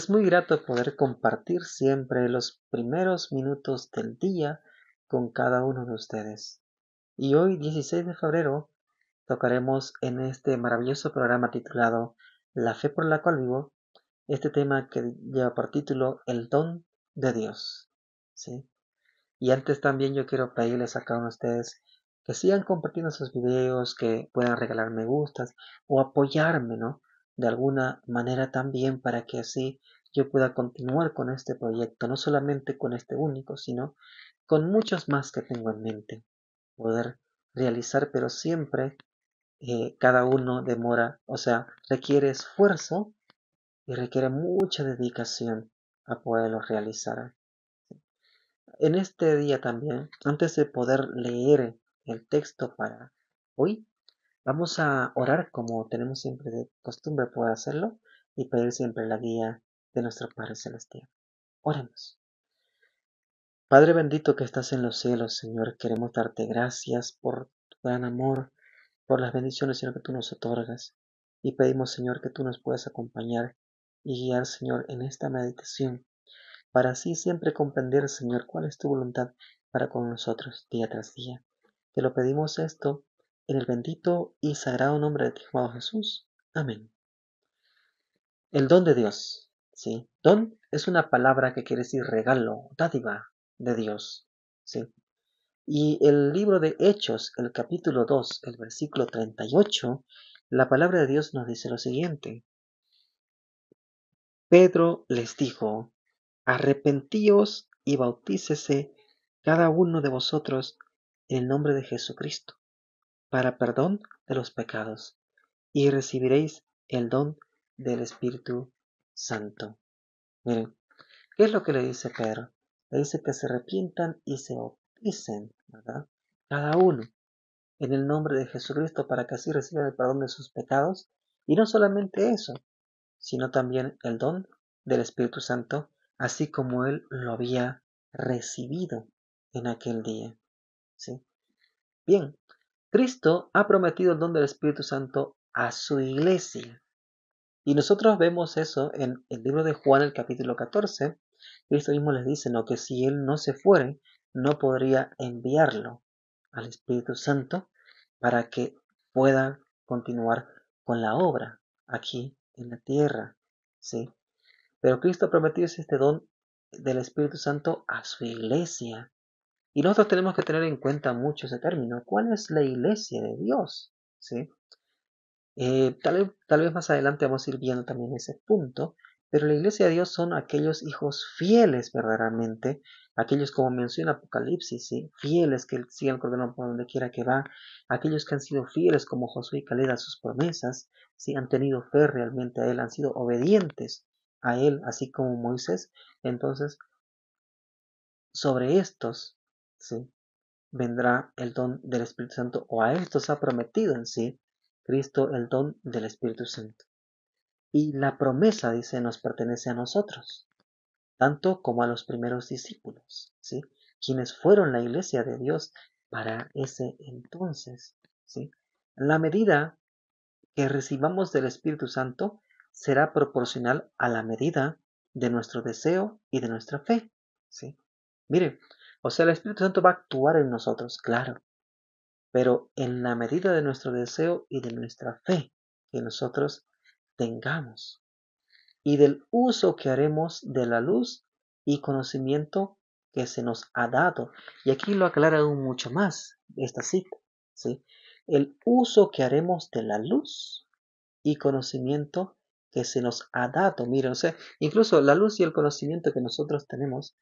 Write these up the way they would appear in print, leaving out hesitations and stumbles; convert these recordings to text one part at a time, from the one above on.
Es muy grato poder compartir siempre los primeros minutos del día con cada uno de ustedes. Y hoy, 16 de febrero, tocaremos en este maravilloso programa titulado La fe por la cual vivo, este tema que lleva por título El don de Dios. ¿Sí? Y antes también yo quiero pedirles a cada uno de ustedes que sigan compartiendo sus videos, que puedan regalar me gustas o apoyarme, ¿no? De alguna manera también para que así yo pueda continuar con este proyecto, no solamente con este único, sino con muchos más que tengo en mente. Poder realizar, pero siempre cada uno demora, o sea, requiere esfuerzo y requiere mucha dedicación a poderlo realizar. En este día también, antes de poder leer el texto para hoy, vamos a orar como tenemos siempre de costumbre poder hacerlo y pedir siempre la guía de nuestro Padre Celestial. Oremos. Padre bendito que estás en los cielos, Señor, queremos darte gracias por tu gran amor, por las bendiciones, Señor, que tú nos otorgas. Y pedimos, Señor, que tú nos puedas acompañar y guiar, Señor, en esta meditación para así siempre comprender, Señor, cuál es tu voluntad para con nosotros día tras día. Te lo pedimos esto en el bendito y sagrado nombre de tu amado Jesús. Amén. El don de Dios. ¿Sí? Don es una palabra que quiere decir regalo, dádiva de Dios. ¿Sí? Y el libro de Hechos, el capítulo 2, el versículo 38, la palabra de Dios nos dice lo siguiente. Pedro les dijo, arrepentíos y bautícese cada uno de vosotros en el nombre de Jesucristo, para perdón de los pecados, y recibiréis el don del Espíritu Santo. Miren, ¿qué es lo que le dice Pedro? Le dice que se arrepientan y se bauticen, ¿verdad? Cada uno en el nombre de Jesucristo para que así reciban el perdón de sus pecados. Y no solamente eso, sino también el don del Espíritu Santo, así como él lo había recibido en aquel día. ¿Sí? Bien, Cristo ha prometido el don del Espíritu Santo a su iglesia. Y nosotros vemos eso en el libro de Juan, el capítulo 14. Cristo mismo les dice, ¿no?, que si él no se fuere, no podría enviarlo al Espíritu Santo para que pueda continuar con la obra aquí en la tierra. ¿Sí? Pero Cristo ha prometido este don del Espíritu Santo a su iglesia. Y nosotros tenemos que tener en cuenta mucho ese término. ¿Cuál es la iglesia de Dios? ¿Sí? Tal vez más adelante vamos a ir viendo también ese punto, pero la iglesia de Dios son aquellos hijos fieles verdaderamente, aquellos como menciona Apocalipsis, ¿sí? Fieles que siguen el Cordero por donde quiera que va, aquellos que han sido fieles como Josué y Caleb a sus promesas, ¿sí? Han tenido fe realmente a Él, han sido obedientes a Él, así como Moisés. Entonces, sobre estos, ¿sí?, vendrá el don del Espíritu Santo, o a estos ha prometido en sí Cristo el don del Espíritu Santo. Y la promesa, dice, nos pertenece a nosotros, tanto como a los primeros discípulos, ¿sí?, quienes fueron la iglesia de Dios para ese entonces, ¿sí? La medida que recibamos del Espíritu Santo será proporcional a la medida de nuestro deseo y de nuestra fe, ¿sí? Mire, o sea, el Espíritu Santo va a actuar en nosotros, claro, pero en la medida de nuestro deseo y de nuestra fe que nosotros tengamos, y del uso que haremos de la luz y conocimiento que se nos ha dado. Y aquí lo aclara aún mucho más esta cita, ¿sí? El uso que haremos de la luz y conocimiento que se nos ha dado. Miren, o sea, incluso la luz y el conocimiento que nosotros tenemos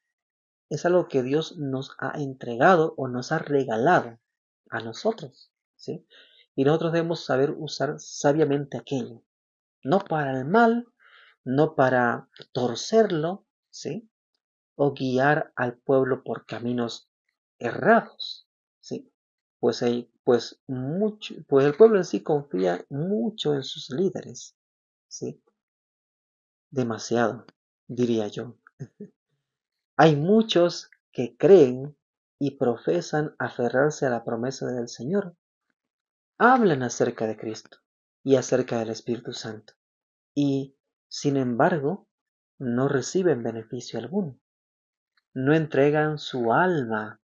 es algo que Dios nos ha entregado o nos ha regalado a nosotros, ¿sí? Y nosotros debemos saber usar sabiamente aquello, no para el mal, no para torcerlo, ¿sí?, o guiar al pueblo por caminos errados, ¿sí? Pues el pueblo en sí confía mucho en sus líderes, ¿sí? Demasiado, diría yo. Hay muchos que creen y profesan aferrarse a la promesa del Señor. Hablan acerca de Cristo y acerca del Espíritu Santo. Y, sin embargo, no reciben beneficio alguno, no entregan su alma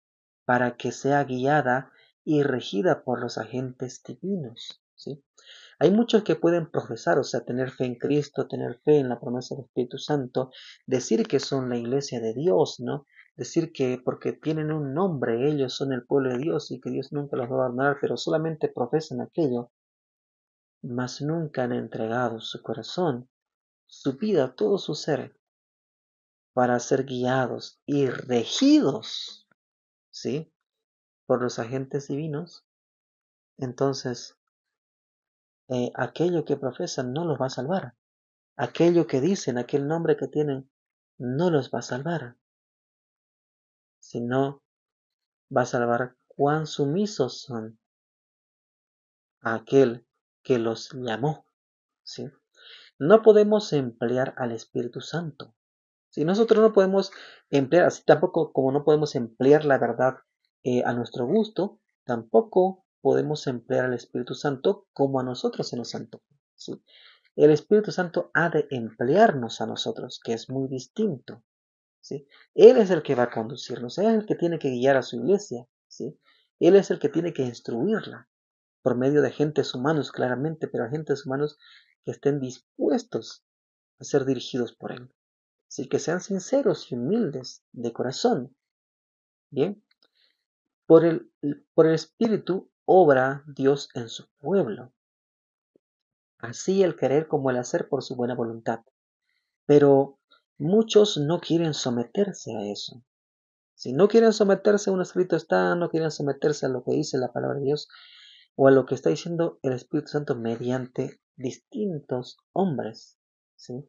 para que sea guiada y regida por los agentes divinos, ¿sí? Hay muchos que pueden profesar, o sea, tener fe en Cristo, tener fe en la promesa del Espíritu Santo, decir que son la iglesia de Dios, ¿no? Decir que porque tienen un nombre, ellos son el pueblo de Dios y que Dios nunca los va a abandonar, pero solamente profesan aquello, mas nunca han entregado su corazón, su vida, todo su ser, para ser guiados y regidos, ¿sí? Por los agentes divinos. Entonces, aquello que profesan no los va a salvar. Aquello que dicen, aquel nombre que tienen, no los va a salvar, sino va a salvar cuán sumisos son a aquel que los llamó, ¿sí? No podemos emplear al Espíritu Santo. Si nosotros no podemos emplear, así tampoco como no podemos emplear la verdad a nuestro gusto, tampoco podemos emplear al Espíritu Santo como a nosotros se nos antoja, ¿sí? El Espíritu Santo ha de emplearnos a nosotros, que es muy distinto, ¿sí? Él es el que va a conducirnos, Él es el que tiene que guiar a su iglesia, ¿sí? Él es el que tiene que instruirla por medio de agentes humanos, claramente, pero agentes humanos que estén dispuestos a ser dirigidos por Él, ¿sí? Que sean sinceros y humildes de corazón, ¿bien? Por el, por el Espíritu obra Dios en su pueblo, así el querer como el hacer por su buena voluntad, pero muchos no quieren someterse a eso. Si no quieren someterse a un escrito está, no quieren someterse a lo que dice la palabra de Dios o a lo que está diciendo el Espíritu Santo mediante distintos hombres, ¿sí?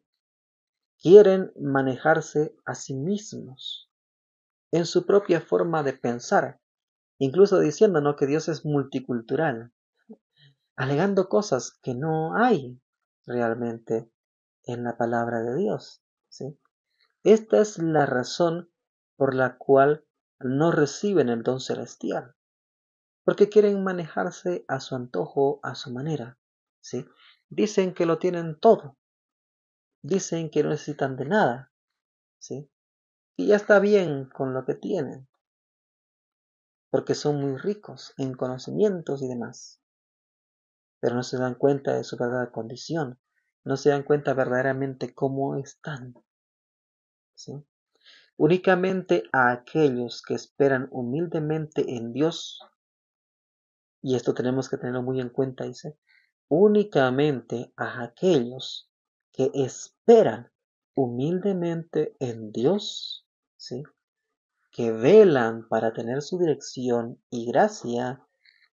Quieren manejarse a sí mismos en su propia forma de pensar, incluso diciendo, ¿no?, que Dios es multicultural, alegando cosas que no hay realmente en la palabra de Dios, ¿sí? Esta es la razón por la cual no reciben el don celestial, porque quieren manejarse a su antojo, a su manera, ¿sí? Dicen que lo tienen todo, dicen que no necesitan de nada, ¿sí? Y ya está bien con lo que tienen, porque son muy ricos en conocimientos y demás, pero no se dan cuenta de su verdadera condición, no se dan cuenta verdaderamente cómo están, ¿sí? Únicamente a aquellos que esperan humildemente en Dios, y esto tenemos que tenerlo muy en cuenta, dice, únicamente a aquellos que esperan humildemente en Dios, ¿sí?, que velan para tener su dirección y gracia,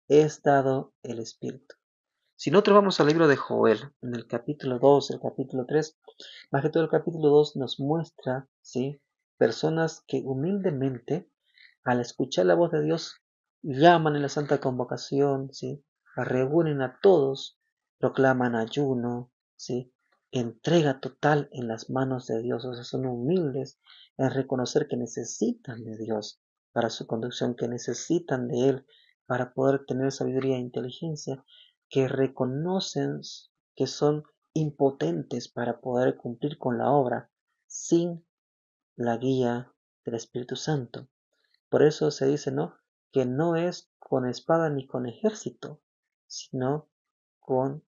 es dado el Espíritu. Si nosotros vamos al libro de Joel, en el capítulo 2, el capítulo 3, más que todo el capítulo 2 nos muestra, ¿sí?, personas que humildemente, al escuchar la voz de Dios, llaman en la santa convocación, ¿sí?, reúnen a todos, proclaman ayuno, ¿sí?, entrega total en las manos de Dios, o sea, son humildes en reconocer que necesitan de Dios para su conducción, que necesitan de Él para poder tener sabiduría e inteligencia, que reconocen que son impotentes para poder cumplir con la obra sin la guía del Espíritu Santo. Por eso se dice, ¿no?, que no es con espada ni con ejército, sino con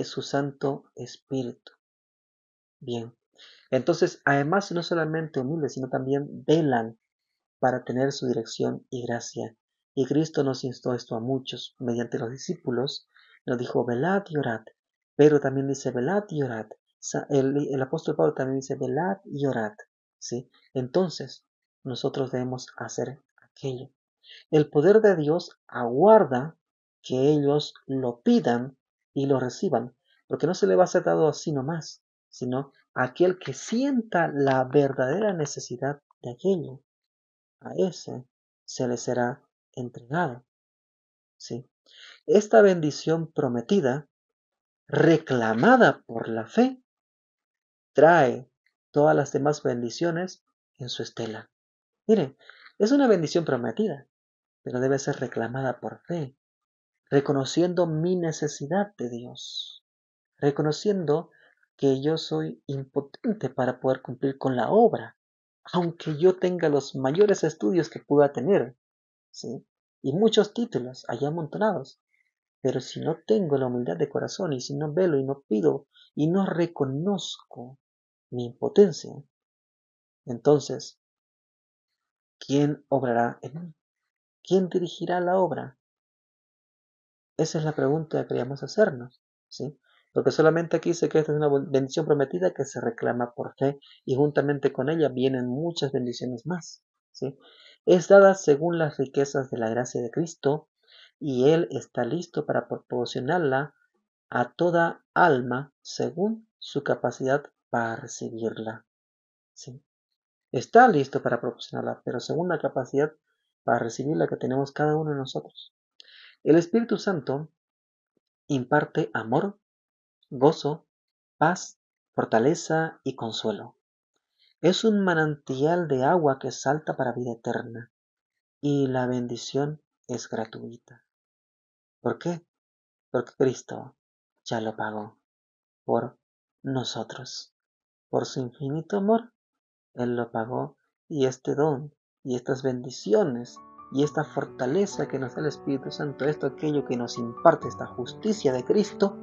su Santo Espíritu. Bien, entonces además no solamente humildes, sino también velan para tener su dirección y gracia. Y Cristo nos instó esto a muchos mediante los discípulos, nos dijo, velad y orad. Pero también dice, velad y orad. El apóstol Pablo también dice, velad y orad, ¿sí? Entonces, nosotros debemos hacer aquello. El poder de Dios aguarda que ellos lo pidan y lo reciban, porque no se le va a ser dado así nomás, sino a aquel que sienta la verdadera necesidad de aquello, a ese se le será entregado, ¿sí? Esta bendición prometida, reclamada por la fe, trae todas las demás bendiciones en su estela. Miren, es una bendición prometida, pero debe ser reclamada por fe, reconociendo mi necesidad de Dios, reconociendo que yo soy impotente para poder cumplir con la obra, aunque yo tenga los mayores estudios que pueda tener, ¿sí? Y muchos títulos allá amontonados. Pero si no tengo la humildad de corazón y si no velo y no pido y no reconozco mi impotencia, entonces, ¿quién obrará en mí? ¿Quién dirigirá la obra? Esa es la pregunta que queríamos hacernos, ¿sí? Porque solamente aquí dice que esta es una bendición prometida que se reclama por fe y juntamente con ella vienen muchas bendiciones más, ¿sí? Es dada según las riquezas de la gracia de Cristo y Él está listo para proporcionarla a toda alma según su capacidad para recibirla, ¿sí? Está listo para proporcionarla, pero según la capacidad para recibirla que tenemos cada uno de nosotros. El Espíritu Santo imparte amor, gozo, paz, fortaleza y consuelo. Es un manantial de agua que salta para vida eterna y la bendición es gratuita. ¿Por qué? Porque Cristo ya lo pagó por nosotros. Por su infinito amor, Él lo pagó y este don y estas bendiciones y esta fortaleza que nos da el Espíritu Santo, esto aquello que nos imparte esta justicia de Cristo,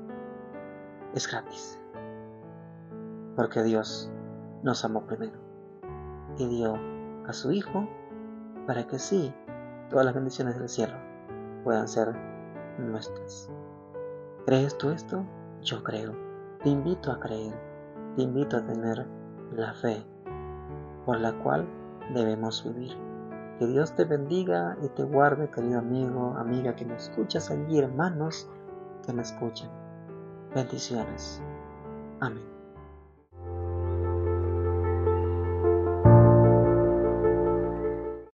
es gratis. Porque Dios nos amó primero y dio a su Hijo para que sí, todas las bendiciones del cielo puedan ser nuestras. ¿Crees tú esto? Yo creo. Te invito a creer, te invito a tener la fe por la cual debemos vivir. Que Dios te bendiga y te guarde, querido amigo, amiga que me escuchas allí, hermanos que me escuchan. Bendiciones. Amén.